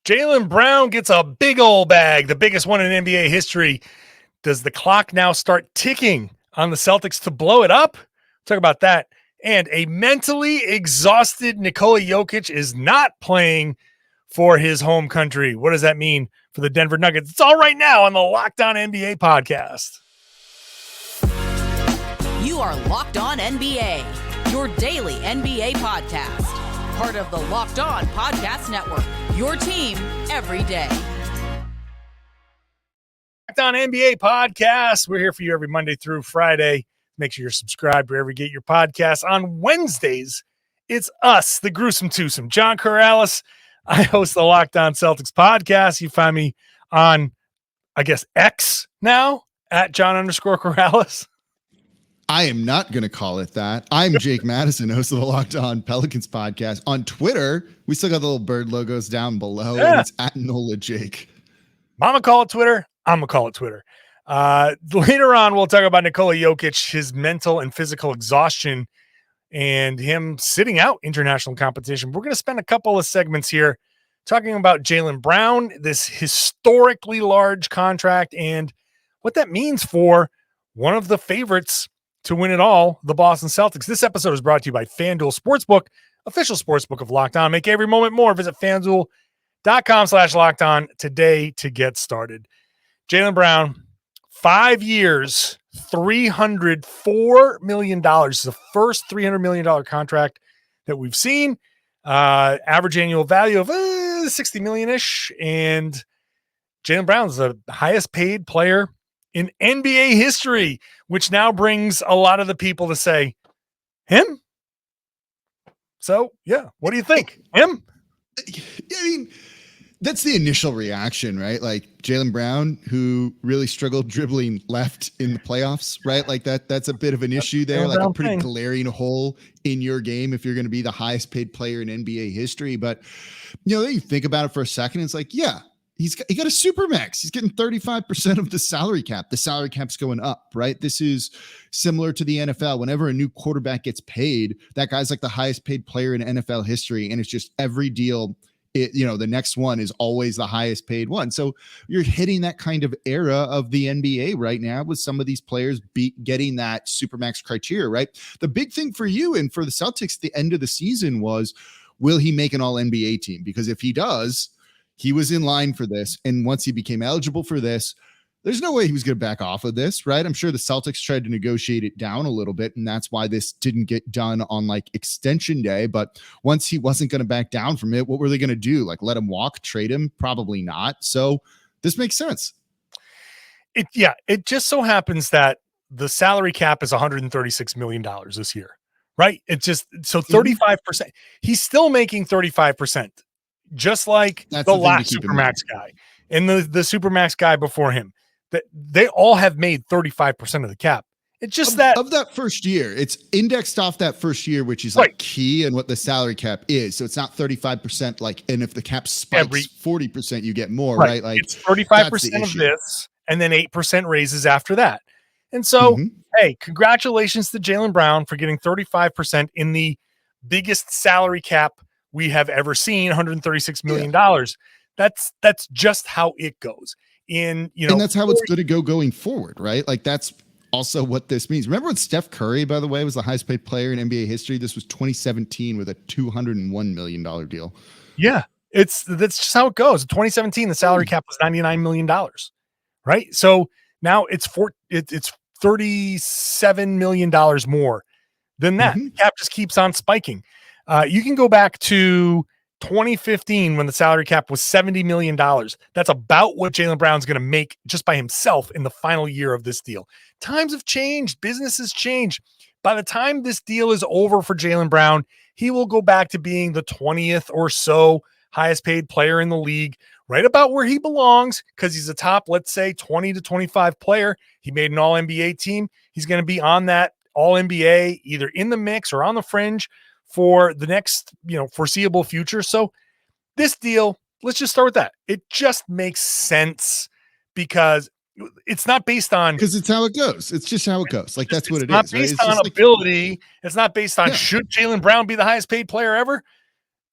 Jaylen Brown gets a big old bag, the biggest one in NBA history. Does the clock now start ticking on the Celtics to blow it up? Talk about that. And a mentally exhausted Nikola Jokic is not playing for his home country. What does that mean for the Denver Nuggets? It's all right now on the Locked On NBA podcast. You are Locked On NBA, your daily NBA podcast. Part of the Locked On Podcast Network, your team every day. Locked On NBA podcast. We're here for you every Monday through Friday. Make sure you're subscribed wherever you get your podcasts. On Wednesdays, it's us, the Gruesome Twosome. John Karalis. I host the Locked On Celtics podcast. You find me on, I guess, X now, at John_Karalis. I am not going to call it that. I'm Jake Madison, host of the Locked On Pelicans podcast. On Twitter, we still got the little bird logos down below. Yeah. And it's at Nola Jake. Mama call it Twitter. I'm going to call it Twitter. Later on, we'll talk about Nikola Jokic, his mental and physical exhaustion, and him sitting out international competition. We're going to spend a couple of segments here talking about Jaylen Brown, this historically large contract, and what that means for one of the favorites to win it all, the Boston Celtics. This episode is brought to you by FanDuel Sportsbook, official sportsbook of Locked On. Make every moment more. Visit FanDuel.com/LockedOn today to get started. Jaylen Brown, 5 years, $304 million. It's the first $300 million contract that we've seen. Average annual value of $60 million-ish. And Jaylen Brown's the highest paid player in NBA history, which now brings a lot of the people to say, him? So, yeah, what do you think? Him? I mean, that's the initial reaction, right? Like Jaylen Brown, who really struggled dribbling left in the playoffs, right? Like that's a bit of an issue there, like a pretty glaring hole in your game if you're going to be the highest paid player in NBA history. But, then you think about it for a second, it's like, yeah, he got a Supermax. He's getting 35% of the salary cap. The salary cap's going up, right? This is similar to the NFL. Whenever a new quarterback gets paid, that guy's like the highest paid player in NFL history. And it's just every deal, the next one is always the highest paid one. So you're hitting that kind of era of the NBA right now with some of these players getting that Supermax criteria, right? The big thing for you and for the Celtics at the end of the season was, will he make an all-NBA team? Because if he does, he was in line for this. And once he became eligible for this, there's no way he was going to back off of this, right? I'm sure the Celtics tried to negotiate it down a little bit, and that's why this didn't get done on like extension day. But once he wasn't going to back down from it, what were they going to do? Like let him walk, trade him? Probably not. So this makes sense. It just so happens that the salary cap is $136 million this year, right? It's just, so 35%, he's still making 35%. Just like the last Supermax guy and the Supermax guy before him, that they all have made 35% of the cap. It's just of that first year, it's indexed off that first year, which is like key and what the salary cap is. So it's not 35%. Like, and if the cap spikes 40%, you get more, right? Like it's 35% of this, and then 8% raises after that. And so, hey, congratulations to Jaylen Brown for getting 35% in the biggest salary cap we have ever seen, $136 million. That's just how it goes. And that's how it's going to go going forward, right? Like that's also what this means. Remember when Steph Curry, by the way, was the highest paid player in NBA history? This was 2017 with a $201 million deal. Yeah, that's just how it goes. In 2017, the salary cap was $99 million, right? So now it's $37 million more than that. The cap just keeps on spiking. You can go back to 2015 when the salary cap was $70 million. That's about what Jaylen Brown's going to make just by himself in the final year of this deal. Times have changed. Businesses change. By the time this deal is over for Jaylen Brown, he will go back to being the 20th or so highest paid player in the league, right about where he belongs, because he's a top, let's say, 20 to 25 player. He made an all-NBA team. He's going to be on that all-NBA, either in the mix or on the fringe for the next, foreseeable future. So this deal, let's just start with that. It just makes sense because it's not based on, because it's how it goes. It's just how it goes. Like that's what it is. It's not based on ability. It's not based on should Jaylen Brown be the highest paid player ever?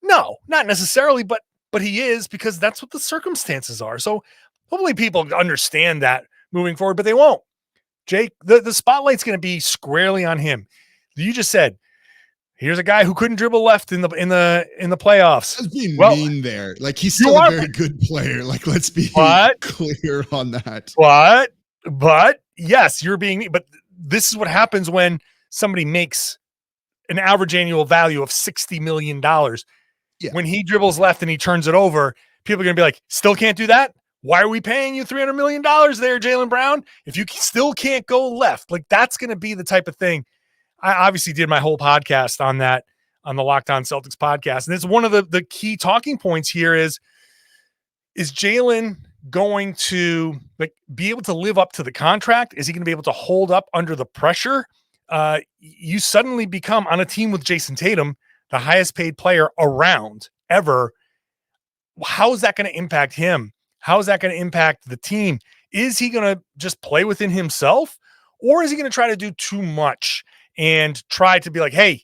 No, not necessarily, but but he is, because that's what the circumstances are. So hopefully people understand that moving forward, but they won't. Jake, the spotlight's going to be squarely on him. You just said, here's a guy who couldn't dribble left in the playoffs. I was being well, mean there. Like, he's still a very good player. Like, let's be clear on that. But yes, you're being mean. But this is what happens when somebody makes an average annual value of $60 million. Yeah. When he dribbles left and he turns it over, people are going to be like, still can't do that? Why are we paying you $300 million there, Jaylen Brown? If you still can't go left, like, that's going to be the type of thing. I obviously did my whole podcast on that, on the Locked On Celtics podcast. And it's one of the key talking points here is Jaylen going to be able to live up to the contract? Is he going to be able to hold up under the pressure? You suddenly become, on a team with Jason Tatum, the highest paid player around ever. How is that going to impact him? How is that going to impact the team? Is he going to just play within himself, or is he going to try to do too much and try to be like, hey,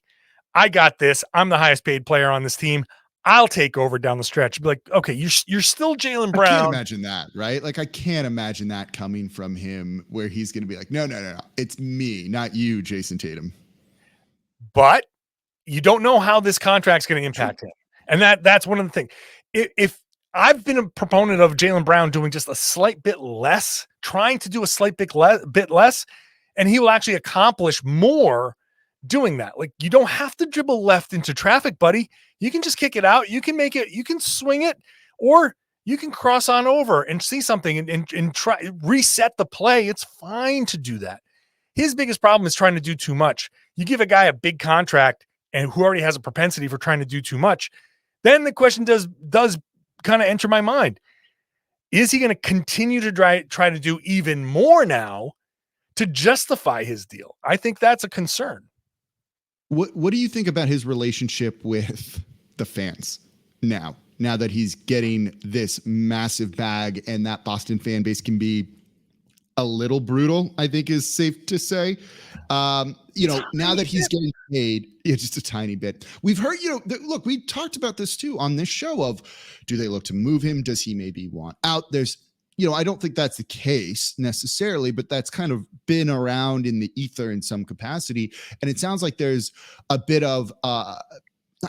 I got this. I'm the highest paid player on this team. I'll take over down the stretch. Be like, okay, you're still Jaylen Brown. I can't imagine that, right? Like, I can't imagine that coming from him, where he's going to be like, no. It's me, not you, Jason Tatum. But you don't know how this contract's going to impact him. And that's one of the things. If I've been a proponent of Jaylen Brown doing just a slight bit less, trying to do a slight bit less, and he will actually accomplish more doing that. Like, you don't have to dribble left into traffic, buddy. You can just kick it out. You can make it, you can swing it, or you can cross on over and see something and try reset the play. It's fine to do that. His biggest problem is trying to do too much. You give a guy a big contract and who already has a propensity for trying to do too much, then the question does kind of enter my mind. Is he going to continue to try to do even more now to justify his deal? I think that's a concern. What do you think about his relationship with the fans now that he's getting this massive bag, and that Boston fan base can be a little brutal, I think is safe to say. Now that he's getting paid, just a tiny bit. We've heard, look, we talked about this too on this show of, do they look to move him? Does he maybe want out? There's, I don't think that's the case necessarily, but that's kind of been around in the ether in some capacity. And it sounds like there's a bit of, I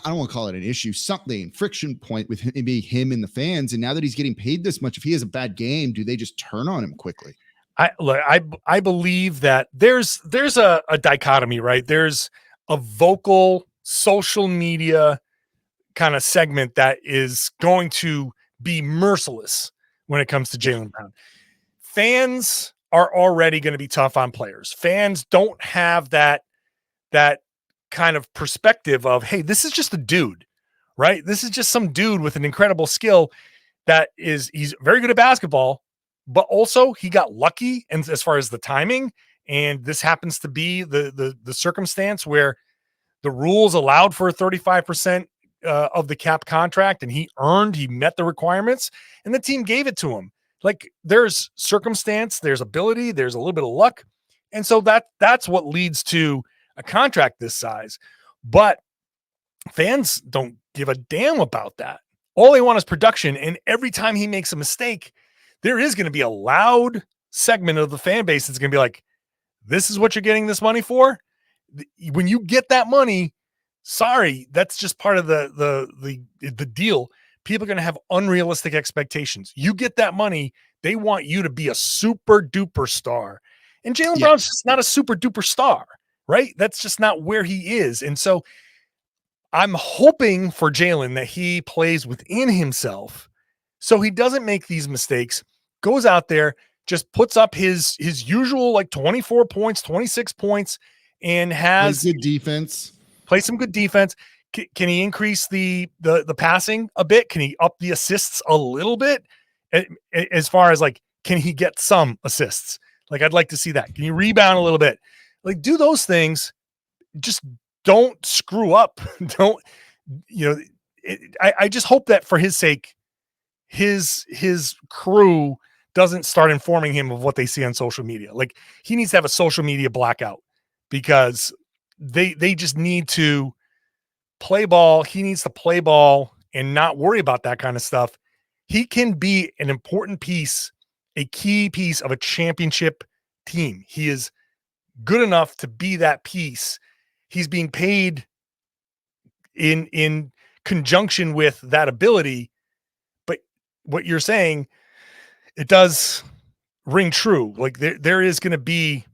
don't want to call it an issue, something, friction point with maybe him and the fans. And now that he's getting paid this much, if he has a bad game, do they just turn on him quickly? I believe that there's a dichotomy, right? There's a vocal social media kind of segment that is going to be merciless when it comes to Jaylen Brown. Fans are already going to be tough on players. Fans don't have that kind of perspective of, hey, this is just a dude, right? This is just some dude with an incredible skill he's very good at basketball, but also he got lucky, and as far as the timing, and this happens to be the circumstance where the rules allowed for 35% of the cap contract, and he met the requirements, and the team gave it to him. Like, there's circumstance, there's ability, there's a little bit of luck, and so that's what leads to a contract this size. But fans don't give a damn about that. All they want is production, and every time he makes a mistake, there is going to be a loud segment of the fan base that's going to be like, this is what you're getting this money for? When you get that money, sorry, that's just part of the deal. People are going to have unrealistic expectations. You get that money, they want you to be a super duper star. And Jaylen Brown's just not a super duper star, right? That's just not where he is. And so I'm hoping for Jaylen that he plays within himself so he doesn't make these mistakes, goes out there, just puts up his usual like 24 points, 26 points, and plays good defense. Play some good defense. Can he increase the passing a bit? Can he up the assists a little bit? As far as like, can he get some assists? Like, I'd like to see that. Can you rebound a little bit? Like, do those things. Just don't screw up. I just hope that for his sake, his crew doesn't start informing him of what they see on social media. Like, he needs to have a social media blackout, because they just need to play ball. He needs to play ball and not worry about that kind of stuff, he can be an important piece, a key piece of a championship team. He is good enough to be that piece. He's being paid in conjunction with that ability. But what you're saying, it does ring true. Like there is going to be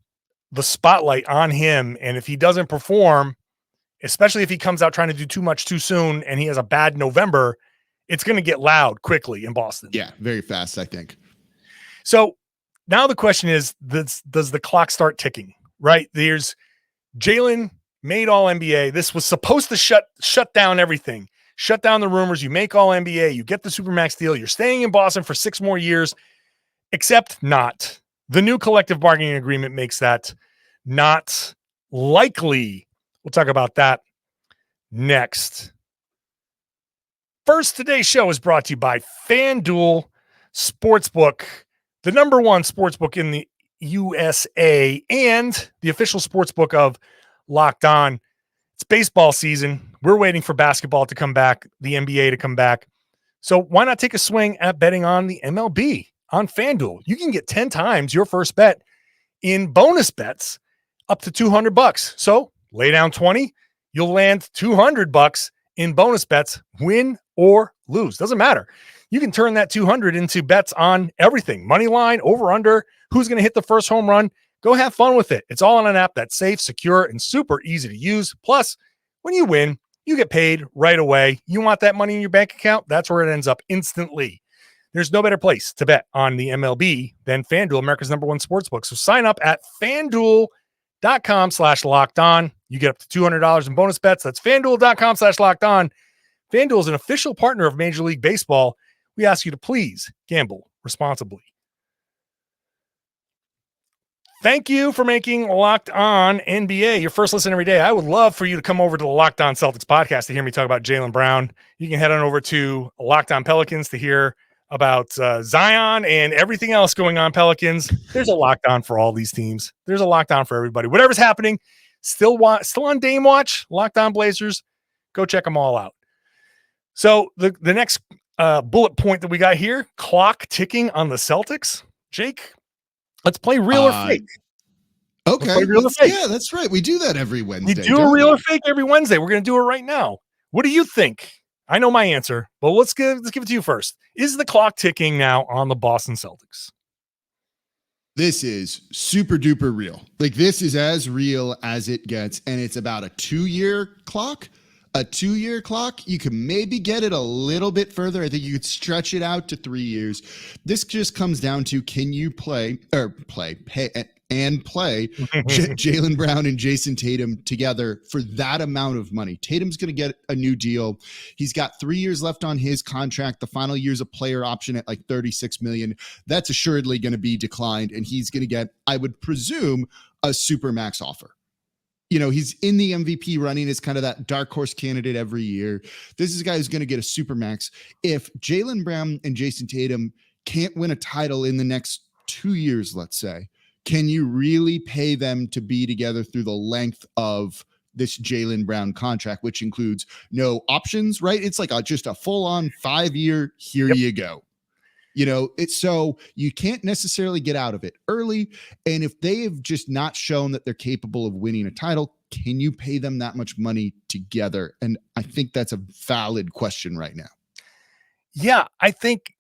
the spotlight on him. And if he doesn't perform, especially if he comes out trying to do too much too soon and he has a bad November, it's going to get loud quickly in Boston. Yeah, very fast, I think. So now the question is, does the clock start ticking, right? There's Jaylen made all NBA. This was supposed to shut down everything, shut down the rumors. You make all NBA, you get the Supermax deal. You're staying in Boston for 6 more years, except not. The new collective bargaining agreement makes that not likely. We'll talk about that next. First, today's show is brought to you by FanDuel Sportsbook, the number one sportsbook in the USA and the official sportsbook of Locked On. It's baseball season. We're waiting for basketball to come back, the NBA to come back. So why not take a swing at betting on the MLB on FanDuel? You can get 10 times your first bet in bonus bets up to $200. So lay down 20, you'll land $200 in bonus bets, win or lose. Doesn't matter. You can turn that 200 into bets on everything. Money line, over, under, who's going to hit the first home run. Go have fun with it. It's all on an app that's safe, secure, and super easy to use. Plus, when you win, you get paid right away. You want that money in your bank account? That's where it ends up instantly. There's no better place to bet on the MLB than FanDuel, America's number one sportsbook. So sign up at FanDuel.com/lockedon. You get up to $200 in bonus bets. That's FanDuel.com/lockedon. FanDuel is an official partner of Major League Baseball. We ask you to please gamble responsibly. Thank you for making Locked On NBA your first listen every day. I would love for you to come over to the Locked On Celtics podcast to hear me talk about Jaylen Brown. You can head on over to Locked On Pelicans to hear about Zion and everything else going on Pelicans. There's a Locked On for all these teams. There's a Locked On for everybody. Whatever's happening, still on Dame watch, Locked On Blazers. Go check them all out. So the next bullet point that we got here, clock ticking on the Celtics. Jake, let's play real or fake. Okay. Real or fake. Yeah, that's right. We do that every Wednesday. We do a real or fake every Wednesday. We're going to do it right now. What do you think? I know my answer, but let's give it to you first. Is the clock ticking now on the Boston Celtics? This is super duper real. Like, this is as real as it gets, and it's about a 2-year clock. A 2-year clock, you can maybe get it a little bit further. I think you could stretch it out to 3 years. This just comes down to, can you pay Jaylen Brown and Jason Tatum together for that amount of money? Tatum's going to get a new deal. He's got 3 years left on his contract. The final year's a player option at like $36 million. That's assuredly going to be declined, and he's going to get, I would presume, a Supermax offer. You know, he's in the MVP running as kind of that dark horse candidate every year. This is a guy who's going to get a Supermax. If Jaylen Brown and Jason Tatum can't win a title in the next 2 years, let's say, can you really pay them to be together through the length of this Jaylen Brown contract, which includes no options, right? It's like just a full-on 5-year, here you go. You know, it's so you can't necessarily get out of it early. And if they have just not shown that they're capable of winning a title, can you pay them that much money together? And I think that's a valid question right now. Yeah, I think,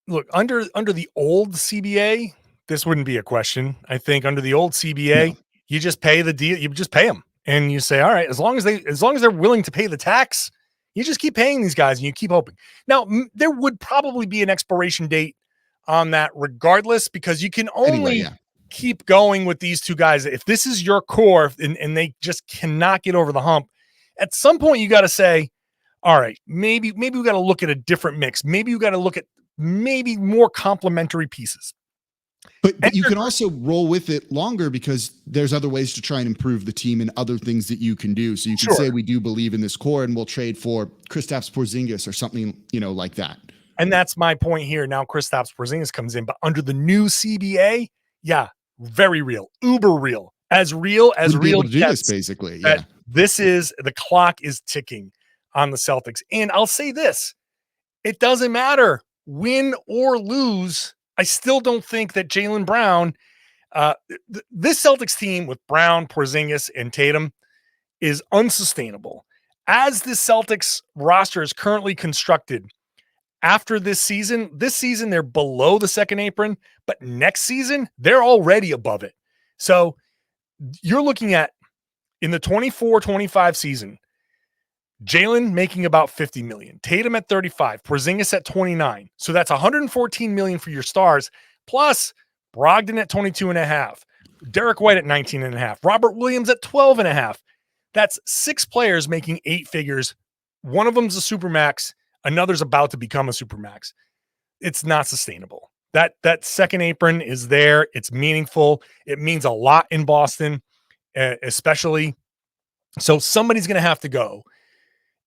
look, under the old CBA, this wouldn't be a question. I think under the old CBA, you just pay the deal. You just pay them, and you say, all right, as long as they're willing to pay the tax, you just keep paying these guys and you keep hoping. Now, there would probably be an expiration date on that regardless, because you can only keep going with these two guys. If this is your core and they just cannot get over the hump, at some point you got to say, all right, maybe we got to look at a different mix. Maybe you got to look at maybe more complementary pieces. But you can also roll with it longer because there's other ways to try and improve the team and other things that you can do. So you can say, we do believe in this core and we'll trade for Kristaps Porzingis or something, you know, like that. And that's my point here. Now Kristaps Porzingis comes in, but under the new CBA, yeah, very real, uber real, as real gets, basically. Yeah. This is, the clock is ticking on the Celtics. And I'll say this, It doesn't matter. Win or lose, I still don't think that Jaylen Brown, this Celtics team with Brown, Porzingis, and Tatum is unsustainable. As the Celtics roster is currently constructed, after this season they're below the second apron, but next season they're already above it. So you're looking at, in the 24-25 season, Jaylen making about $50 million, Tatum at $35, Porzingis at $29. So that's $114 million for your stars, plus Brogdon at $22.5, Derek White at $19.5, Robert Williams at $12.5. That's 6 players making 8 figures. One of them's a Supermax. Another's about to become a Supermax. It's not sustainable. That second apron is there. It's meaningful. It means a lot in Boston, especially. So somebody's going to have to go.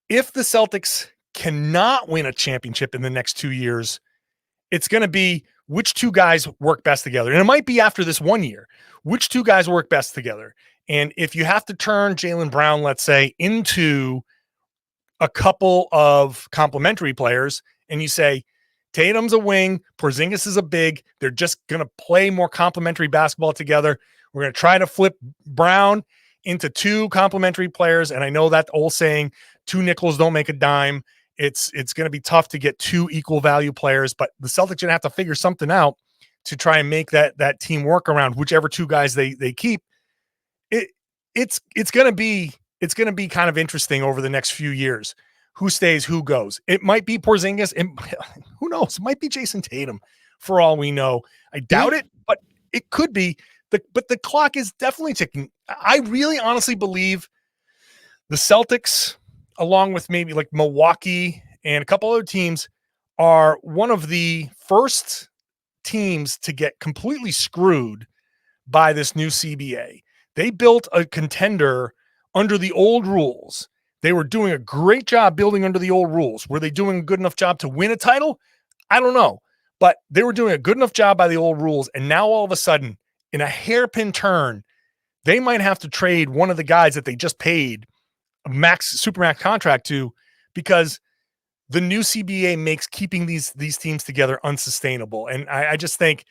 If the Celtics cannot win a championship in the next 2 years, it's going to be which 2 guys work best together. And it might be after this 1 year, which 2 guys work best together. And if you have to turn Jaylen Brown, let's say, into a couple of complementary players, and you say, Tatum's a wing, Porzingis is a big, they're just going to play more complementary basketball together. We're going to try to flip Brown into 2 complementary players. And I know that old saying, 2 nickels don't make a dime. It's going to be tough to get 2 equal value players, but the Celtics are going to have to figure something out to try and make that team work around whichever 2 guys they keep. It's going to be kind of interesting over the next few years. Who stays, who goes? It might be Porzingis. Who knows? It might be Jason Tatum for all we know. I doubt it, but it could be. But the clock is definitely ticking. I really honestly believe the Celtics, along with maybe like Milwaukee and a couple other teams, are one of the first teams to get completely screwed by this new CBA. They built a contender under the old rules. They were doing a great job building under the old rules. Were they doing a good enough job to win a title? I don't know. But they were doing a good enough job by the old rules. And now all of a sudden, in a hairpin turn, they might have to trade one of the guys that they just paid a Supermax contract to, because the new CBA makes keeping these teams together unsustainable. And I just think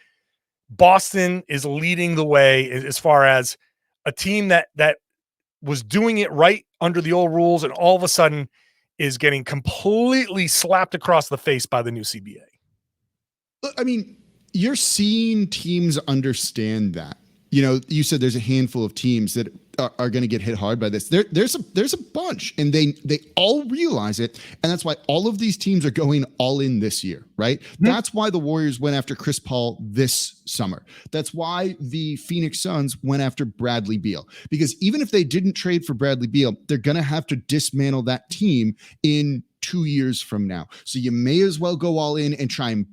Boston is leading the way as far as a team that was doing it right under the old rules and all of a sudden is getting completely slapped across the face by the new CBA. I mean, you're seeing teams understand that. You know, you said there's a handful of teams that are going to get hit hard by this. There's a bunch, and they all realize it, and that's why all of these teams are going all in this year, right? Mm-hmm. That's why the Warriors went after Chris Paul this summer. That's why the Phoenix Suns went after Bradley Beal, because even if they didn't trade for Bradley Beal, they're going to have to dismantle that team in 2 years from now. So you may as well go all in and try and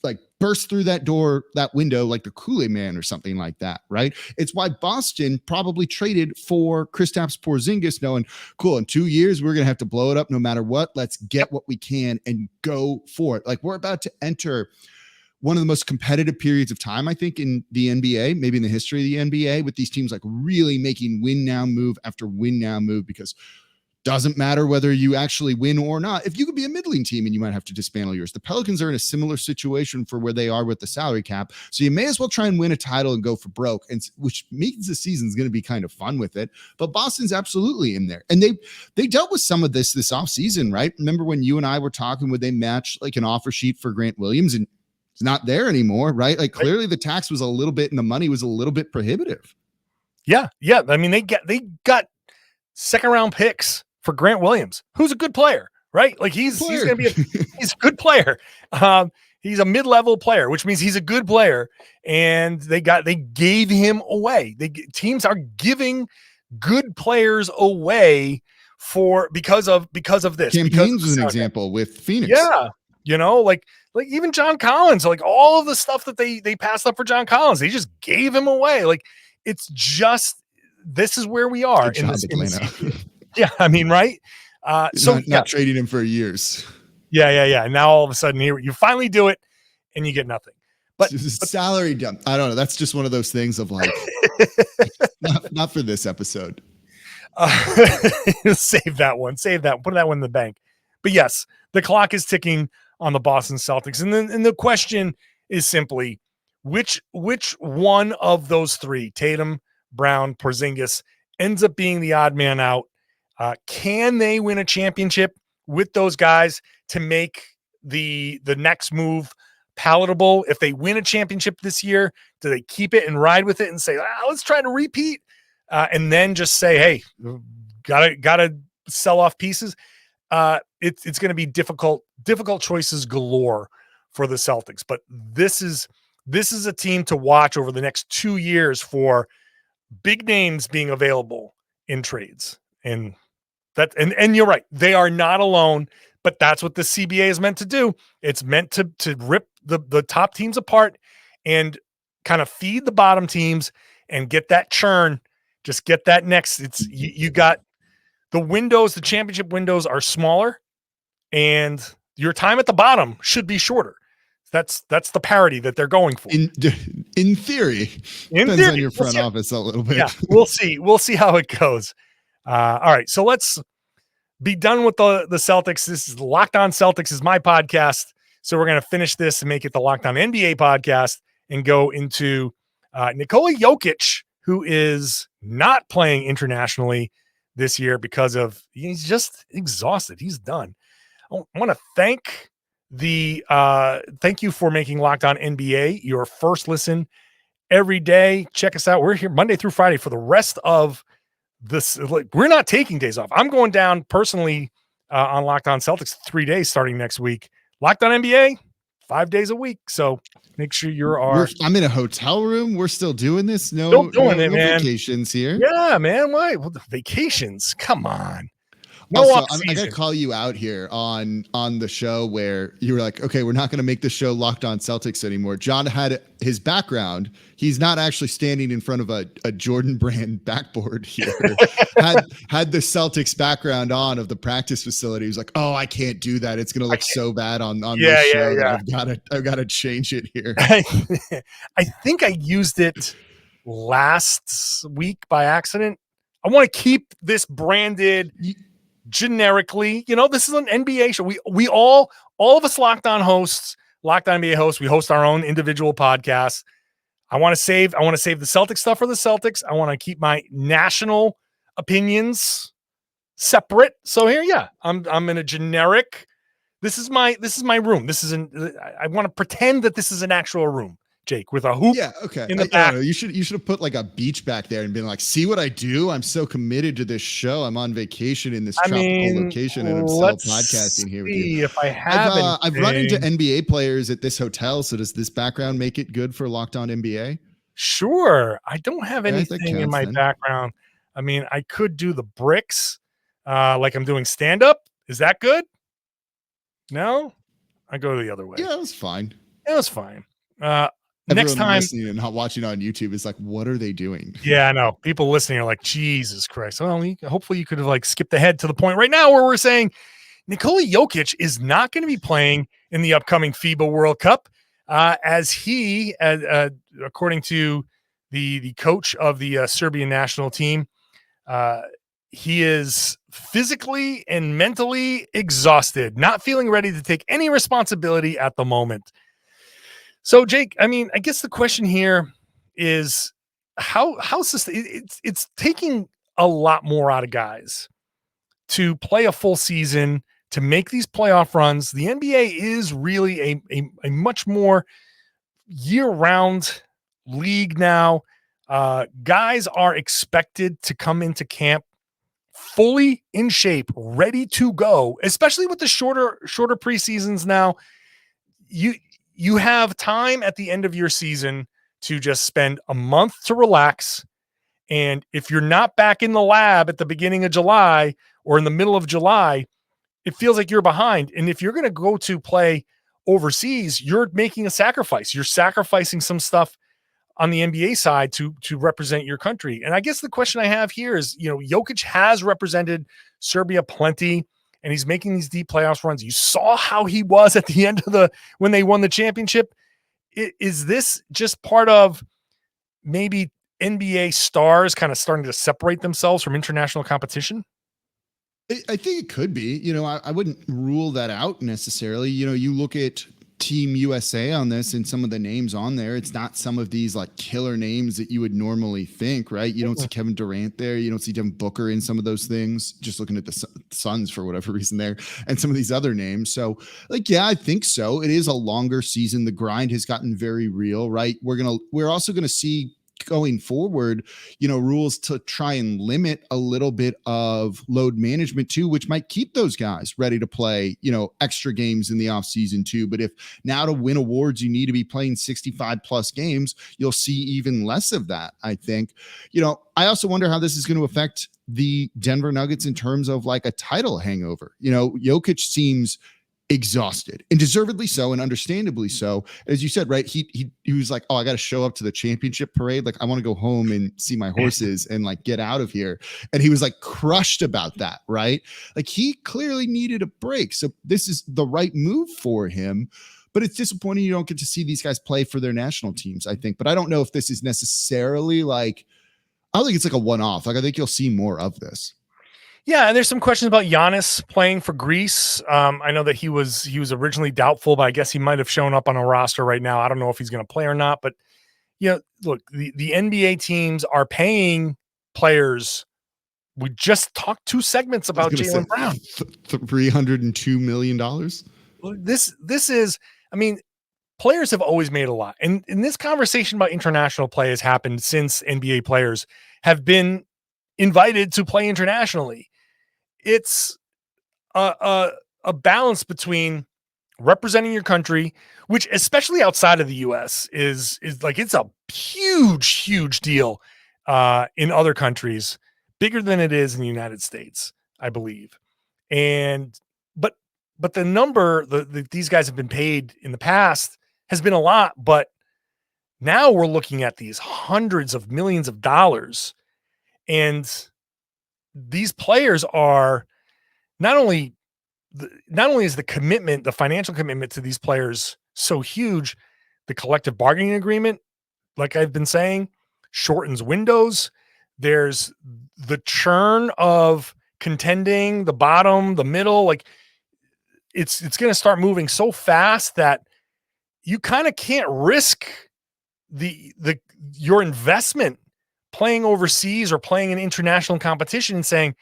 like burst through that window like the Kool-Aid Man or something like that, right? It's why Boston probably traded for Kristaps Porzingis, knowing, cool, in 2 years, we're going to have to blow it up no matter what. Let's get what we can and go for it. Like, we're about to enter one of the most competitive periods of time, I think, in the NBA, maybe in the history of the NBA, with these teams like really making win now move after win now move, because doesn't matter whether you actually win or not. If you could be a middling team and you might have to dismantle yours. The Pelicans are in a similar situation for where they are with the salary cap. So you may as well try and win a title and go for broke, and which means the season's going to be kind of fun with it. But Boston's absolutely in there. And they dealt with some of this offseason, right? Remember when you and I were talking, would they match like an offer sheet for Grant Williams? And it's not there anymore, right? Like, clearly the tax was a little bit and the money was a little bit prohibitive. Yeah. I mean, they got second round picks for Grant Williams, who's a good player, right? Like he's going to be he's a good player. He's a mid-level player, which means he's a good player. And they gave him away. Teams are giving good players away because of this. Campaigns was an example with Phoenix. Yeah. You know, like even John Collins, like all of the stuff that they passed up for John Collins, they just gave him away. Like, it's just, this is where we are. Good job, Atlanta. Yeah, I mean, right? Not trading him for years. Yeah. And now all of a sudden, here you finally do it, and you get nothing. But salary dump. I don't know. That's just one of those things of like, not for this episode. Save that one. Put that one in the bank. But yes, the clock is ticking on the Boston Celtics. And the question is simply, which one of those three, Tatum, Brown, Porzingis, ends up being the odd man out? Can they win a championship with those guys to make the next move palatable? If they win a championship this year, do they keep it and ride with it and say, let's try to repeat, and then just say, hey, gotta sell off pieces? It's going to be difficult choices galore for the Celtics, but this is a team to watch over the next 2 years for big names being available in trades. And you're right, they are not alone, but that's what the CBA is meant to do. It's meant to rip the top teams apart and kind of feed the bottom teams and get that churn. Just get that next. You got the windows, the championship windows are smaller, and your time at the bottom should be shorter. That's the parity that they're going for. In theory, depends on your front office a little bit. Yeah, we'll see. We'll see how it goes. All right, so let's be done with the Celtics. This is Locked On Celtics is my podcast, so we're going to finish this and make it the Locked On NBA podcast and go into Nikola Jokic, who is not playing internationally this year because he's just exhausted. He's done. I want to thank you for making Locked On NBA your first listen every day. Check us out. We're here Monday through Friday for the rest of this. We're not taking days off. I'm going down personally on Locked On Celtics 3 days starting next week. Locked On NBA 5 days a week. So make sure I'm in a hotel room. We're still doing this. No vacations here. Yeah, man. Why? Well, the vacations. Come on. Also, I got to call you out here on the show where you were like, okay, we're not going to make the show Locked On Celtics anymore. John had his background. He's not actually standing in front of a Jordan Brand backboard here. had the Celtics background on of the practice facility. He was like, oh, I can't do that. It's going to look so bad on this show. That I've got to change it here. I think I used it last week by accident. I want to keep this branded generically. This is an NBA show. We all of us Locked On hosts, Locked On NBA hosts, we host our own individual podcasts. I want to save the Celtics stuff for the Celtics. I want to keep my national opinions separate. So here, I'm in a generic. This is my room. I want to pretend that this is an actual room, Jake, with a hoop. Yeah, okay. In the back. You should have put like a beach back there and been like, see what I do? I'm so committed to this show. I'm on vacation in this tropical location and I'm still podcasting here with you. If I have I've run into NBA players at this hotel. So does this background make it good for Locked On NBA? Sure. I don't have anything in my background. I mean, I could do the bricks like I'm doing stand-up. Is that good? No? I go the other way. Yeah, it was fine. It was fine. Next time listening and not watching on YouTube is like, what are they doing? Yeah, I know. People listening are like, Jesus Christ. Well, hopefully you could have like skipped ahead to the point right now where we're saying Nikola Jokic is not going to be playing in the upcoming FIBA World Cup, as he, according to the coach of the Serbian national team, he is physically and mentally exhausted, not feeling ready to take any responsibility at the moment. So, Jake, I mean, I guess the question here is it's taking a lot more out of guys to play a full season, to make these playoff runs. The NBA is really a much more year-round league now. Guys are expected to come into camp fully in shape, ready to go, especially with the shorter preseasons now. You have time at the end of your season to just spend a month to relax. And if you're not back in the lab at the beginning of July or in the middle of July, it feels like you're behind. And if you're going to go to play overseas, you're making a sacrifice. You're sacrificing some stuff on the NBA side to represent your country. And I guess the question I have here is, Jokic has represented Serbia plenty, and he's making these deep playoffs runs. You saw how he was at the end of when they won the championship. Is this just part of maybe NBA stars kind of starting to separate themselves from international competition? I think it could be. I wouldn't rule that out necessarily. You look at Team USA on this and some of the names on there, it's not some of these like killer names that you would normally think, right? You don't see Kevin Durant there. You don't see Devin Booker in some of those things, just looking at the Suns for whatever reason there, and some of these other names. So I think so. It is a longer season. The grind has gotten very real, right? We're also going to see going forward, rules to try and limit a little bit of load management too, which might keep those guys ready to play, extra games in the off season too. But if now to win awards, you need to be playing 65 plus games, you'll see even less of that. I think, I also wonder how this is going to affect the Denver Nuggets in terms of like a title hangover. Jokic seems exhausted, and deservedly so, and understandably so. As you said, right? He was like, "Oh, I got to show up to the championship parade. Like, I want to go home and see my horses and like get out of here." And he was like crushed about that, right? Like he clearly needed a break. So this is the right move for him. But it's disappointing you don't get to see these guys play for their national teams, I think. But I don't know if this is necessarily like, I don't think it's like a one-off. Like I think you'll see more of this. Yeah, and there's some questions about Giannis playing for Greece. I know that he was originally doubtful, but I guess he might have shown up on a roster right now. I don't know if he's going to play or not. But look, the NBA teams are paying players. We just talked 2 segments about Jaylen Brown. $302 million. This is, I mean, players have always made a lot, and this conversation about international play has happened since NBA players have been invited to play internationally. It's a balance between representing your country, which especially outside of the US is like, it's a huge deal in other countries, bigger than it is in the United States, I believe. And but the number that these guys have been paid in the past has been a lot, but now we're looking at these hundreds of millions of dollars. And these players are not only is the commitment, the financial commitment to these players so huge, the collective bargaining agreement, like I've been saying, shortens windows. There's the churn of contending, the bottom, the middle, like it's going to start moving so fast that you kind of can't risk your investment playing overseas or playing in international competition and saying,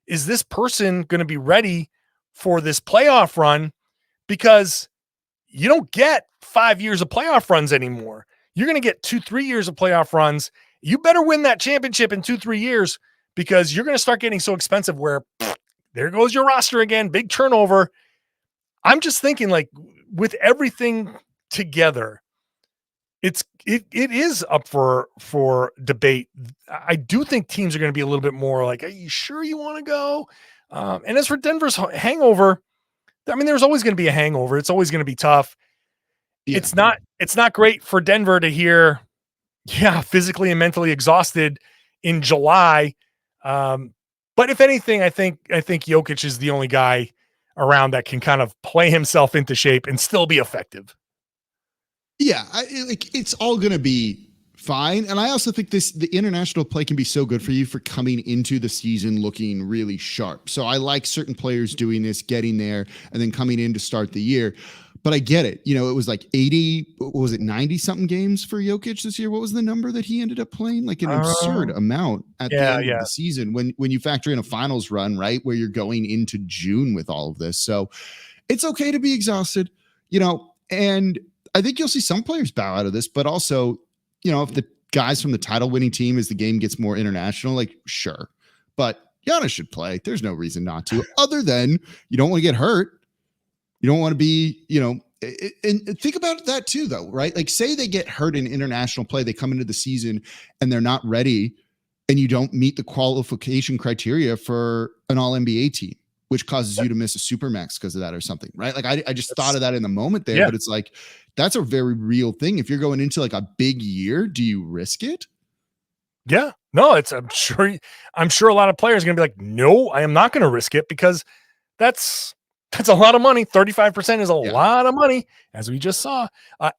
is this person going to be ready for this playoff run? Because you don't get 5 years of playoff runs anymore. You're going to get 2-3 years of playoff runs. You better win that championship in 2-3 years, because you're going to start getting so expensive where there goes your roster again, big turnover. I'm just thinking, like, with everything together, it is up for debate. I do think teams are going to be a little bit more like, are you sure you want to go? And as for Denver's hangover, I mean, there's always going to be a hangover. It's always going to be tough. Yeah. It's not great for Denver to hear, physically and mentally exhausted in July. But if anything, I think Jokic is the only guy around that can kind of play himself into shape and still be effective. Yeah, it's all going to be fine. And I also think the international play can be so good for you for coming into the season looking really sharp. So I like certain players doing this, getting there, and then coming in to start the year. But I get it. It was like 90 something games for Jokic this year. What was the number that he ended up playing? Like an absurd amount at the end of the season when you factor in a finals run, right? Where you're going into June with all of this. So it's okay to be exhausted, and I think you'll see some players bow out of this, but also, if the guys from the title winning team, as the game gets more international, like, sure, but Giannis should play. There's no reason not to, other than you don't want to get hurt. You don't want to be, and think about that too, though, right? Like, say they get hurt in international play, they come into the season and they're not ready, and you don't meet the qualification criteria for an all-NBA team, which causes you to miss a Supermax because of that or something, right? Like, I just thought of that in the moment there, but it's like, that's a very real thing. If you're going into like a big year, do you risk it? Yeah, no, I'm sure a lot of players are going to be like, no, I am not going to risk it, because that's a lot of money. 35% is a lot of money, as we just saw.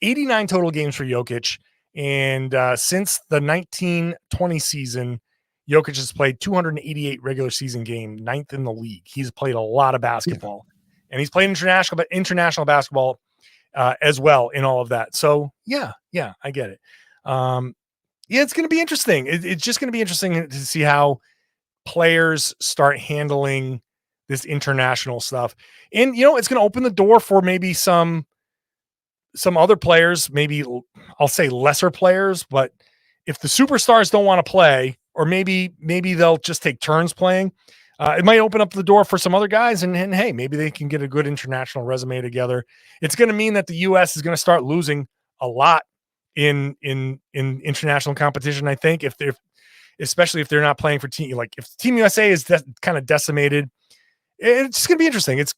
89 total games for Jokic. And since the 19-20 season, Jokic has played 288 regular season games, 9th in the league. He's played a lot of basketball, and he's played international basketball as well in all of that. So yeah, I get it. It's going to be interesting. It's just going to be interesting to see how players start handling this international stuff. And, it's going to open the door for maybe some other players, maybe I'll say lesser players, but if the superstars don't want to play, or maybe they'll just take turns playing, it might open up the door for some other guys, and hey, maybe they can get a good international resume together. It's going to mean that the U.S. is going to start losing a lot in international competition. I think especially if they're not playing for team, like if Team USA is kind of decimated, it's going to be interesting. It's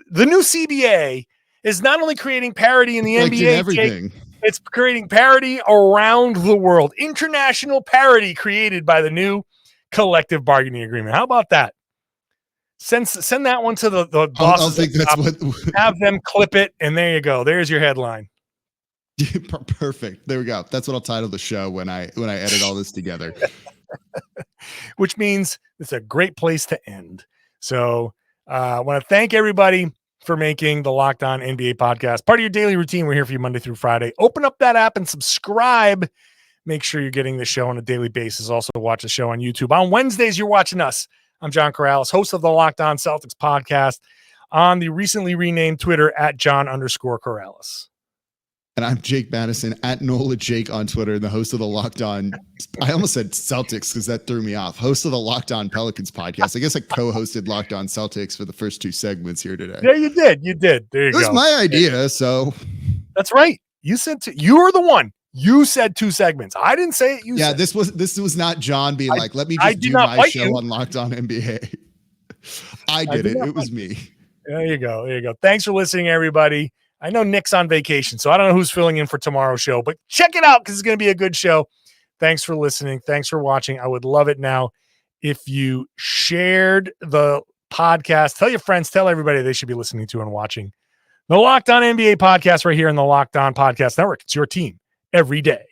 the new CBA is not only creating parity in the NBA, it's creating parity around the world. International parity created by the new collective bargaining agreement. How about that? Send that one to the bosses. I'll think that's what. Have them clip it, and there you go. There's your headline. Perfect. There we go. That's what I'll title the show when I edit all this together. Which means it's a great place to end. So I want to thank everybody for making the Locked On NBA podcast part of your daily routine. We're here for you Monday through Friday. Open up that app and subscribe. Make sure you're getting the show on a daily basis. Also watch the show on YouTube. On Wednesdays, you're watching us. I'm John Karalis, host of the Locked On Celtics podcast on the recently renamed Twitter at John_Karalis. And I'm Jake Madison at Nola Jake on Twitter, and the host of the Locked On. I almost said Celtics because that threw me off. Host of the Locked On Pelicans podcast. I guess I co-hosted Locked On Celtics for the first 2 segments here today. Yeah, you did. There you go. It was my idea, so. That's right. You said you were the one. You said 2 segments. I didn't say it. This was not John being like, let me just do my show on Locked On NBA. I did it. It was me. There you go. Thanks for listening, everybody. I know Nick's on vacation, so I don't know who's filling in for tomorrow's show, but check it out because it's going to be a good show. Thanks for listening. Thanks for watching. I would love it now if you shared the podcast. Tell your friends, tell everybody they should be listening to and watching the Locked On NBA podcast right here in the Locked On Podcast Network. It's your team every day.